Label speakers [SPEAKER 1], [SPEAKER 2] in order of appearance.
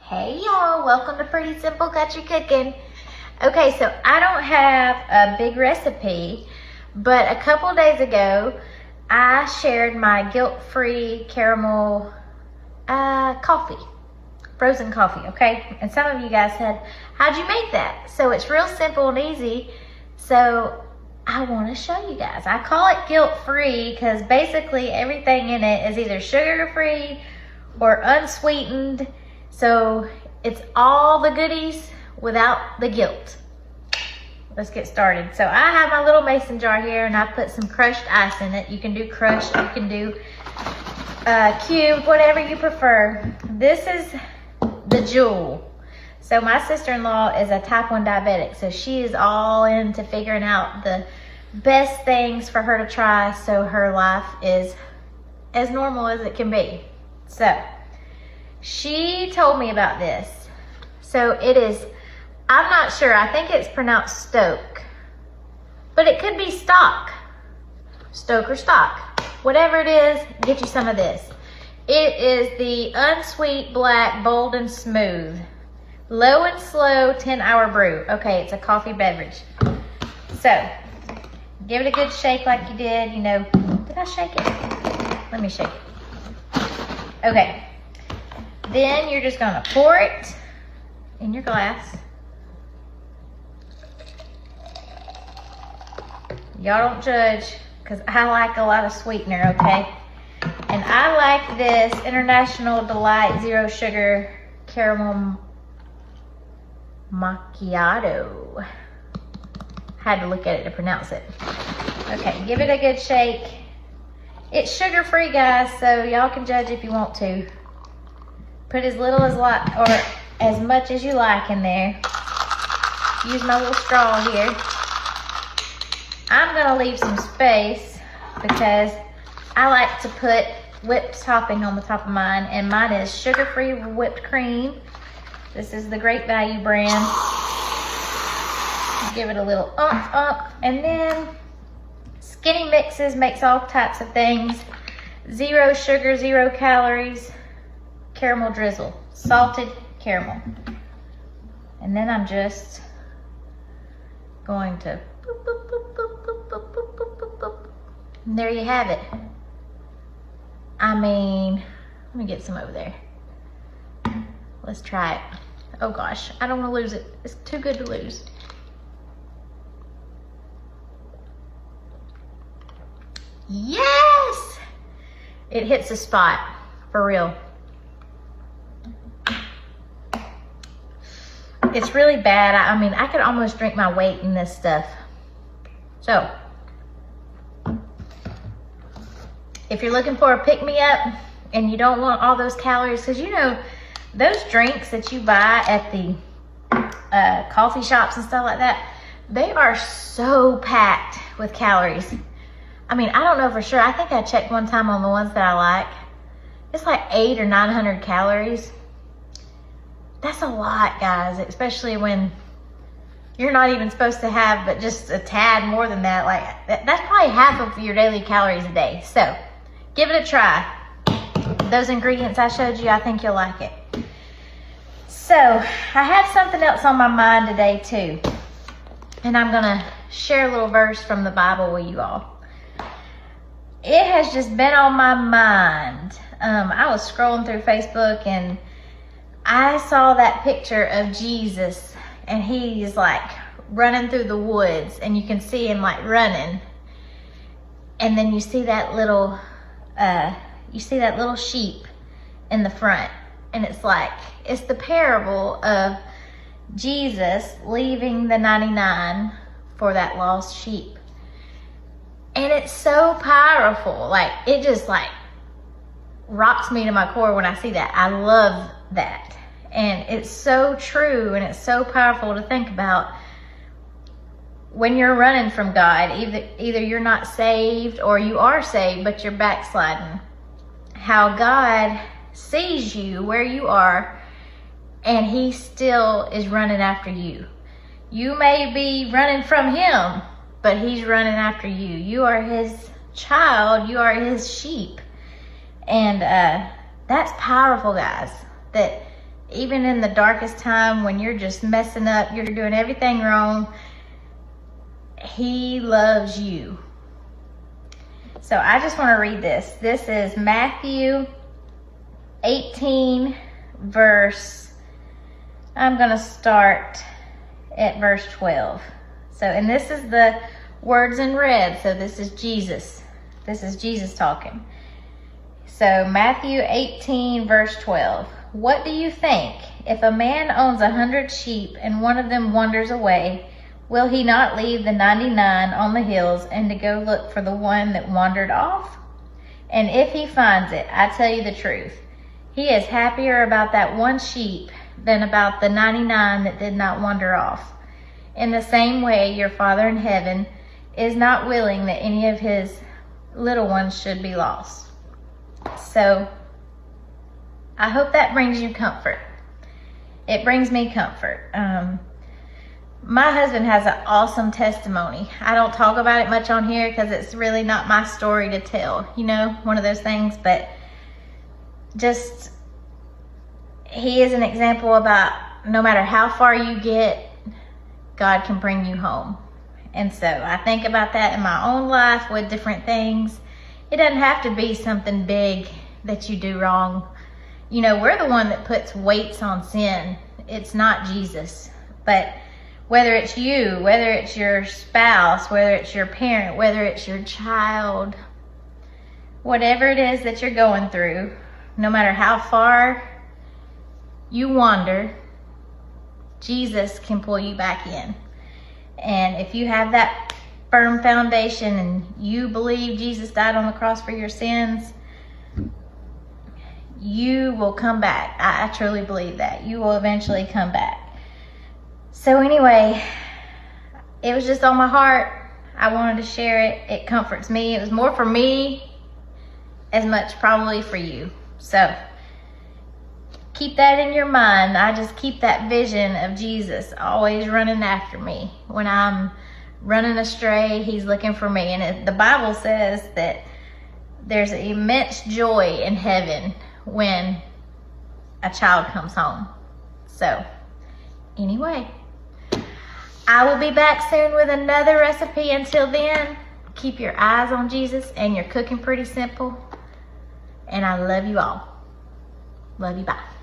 [SPEAKER 1] Hey y'all, welcome to Pretty Simple Country Cooking. Okay, so I don't have a big recipe, but a couple days ago, I shared my guilt-free caramel coffee, frozen coffee, okay? And some of you guys said, how'd you make that? So it's real simple and easy, so I want to show you guys. I call it guilt-free because basically everything in it is either sugar-free or unsweetened. So it's all the goodies without the guilt. Let's get started. So I have my little mason jar here and I put some crushed ice in it. You can do crushed, you can do cubed, whatever you prefer. This is the jewel. So my sister-in-law is a type 1 diabetic, so she is all into figuring out the best things for her to try so her life is as normal as it can be. So she told me about this. So it is, I'm not sure, I think it's pronounced stoke, but it could be stock, stoke or stock. Whatever it is, get you some of this. It is the unsweet black, bold and smooth, low and slow 10-hour brew. Okay, it's a coffee beverage. So give it a good shake like you did, you know. Did I shake it? Let me shake it. Okay. Then you're just gonna pour it in your glass. Y'all don't judge, because I like a lot of sweetener, okay? And I like this International Delight Zero Sugar Caramel Macchiato. Had to look at it to pronounce it. Okay, give it a good shake. It's sugar-free, guys, so y'all can judge if you want to. Put as little as or as much as you like in there. Use my little straw here. I'm gonna leave some space because I like to put whipped topping on the top of mine, and mine is sugar-free whipped cream. This is the Great Value brand. Give it a little and then Skinny Mixes makes all types of things. 0 sugar, 0 calories. Caramel drizzle, salted caramel. And then I'm just going to boop, boop, boop, boop, boop, boop, boop, boop, boop. And there you have it. I mean, let me get some over there. Let's try it. Oh gosh, I don't want to lose it. It's too good to lose. Yes! It hits the spot, for real. It's really bad. I mean, I could almost drink my weight in this stuff. So, if you're looking for a pick-me-up and you don't want all those calories, because you know, those drinks that you buy at the coffee shops and stuff like that, they are so packed with calories. I mean, I don't know for sure. I think I checked one time on the ones that I like. It's like 800 or 900 calories. That's a lot, guys, especially when you're not even supposed to have but just a tad more than that. Like, that's probably half of your daily calories a day. So, give it a try. Those ingredients I showed you, I think you'll like it. So, I have something else on my mind today, too. And I'm going to share a little verse from the Bible with you all. It has just been on my mind. I was scrolling through Facebook and I saw that picture of Jesus, and he's like running through the woods, and you can see him like running. And then you see that little sheep in the front, and it's like, it's the parable of Jesus leaving the 99 for that lost sheep. And it's so powerful. Like, it just like rocks me to my core when I see that. I love that. And it's so true, and it's so powerful to think about when you're running from God. Either you're not saved or you are saved, but you're backsliding. How God sees you where you are, and he still is running after you. You may be running from him, but he's running after you. You are his child. You are his sheep. And that's powerful, guys, that even in the darkest time when you're just messing up, you're doing everything wrong, He loves you. So I just want to read this. This is Matthew 18, I'm going to start at verse 12. So, and this is the words in red. So this is Jesus. This is Jesus talking. So Matthew 18, verse 12. What do you think? If a man owns 100 sheep and one of them wanders away, will he not leave the 99 on the hills and to go look for the one that wandered off? And if he finds it, I tell you the truth, he is happier about that one sheep than about the 99 that did not wander off. In the same way, your Father in heaven is not willing that any of his little ones should be lost. So, I hope that brings you comfort. It brings me comfort. My husband has an awesome testimony. I don't talk about it much on here because it's really not my story to tell, you know, one of those things, but just, he is an example about no matter how far you get, God can bring you home. And so I think about that in my own life with different things. It doesn't have to be something big that you do wrong. You know, we're the one that puts weights on sin. It's not Jesus. But whether it's you, whether it's your spouse, whether it's your parent, whether it's your child, whatever it is that you're going through, no matter how far you wander, Jesus can pull you back in. And if you have that firm foundation and you believe Jesus died on the cross for your sins, you will come back. I truly believe that. You will eventually come back. So anyway, it was just on my heart. I wanted to share it. It comforts me. It was more for me as much probably for you. So keep that in your mind. I just keep that vision of Jesus always running after me. When I'm running astray, He's looking for me. And the Bible says that there's an immense joy in heaven when a child comes home. So anyway, I will be back soon with another recipe. Until then, keep your eyes on Jesus and you're cooking pretty simple. And I love you all. Love you, bye.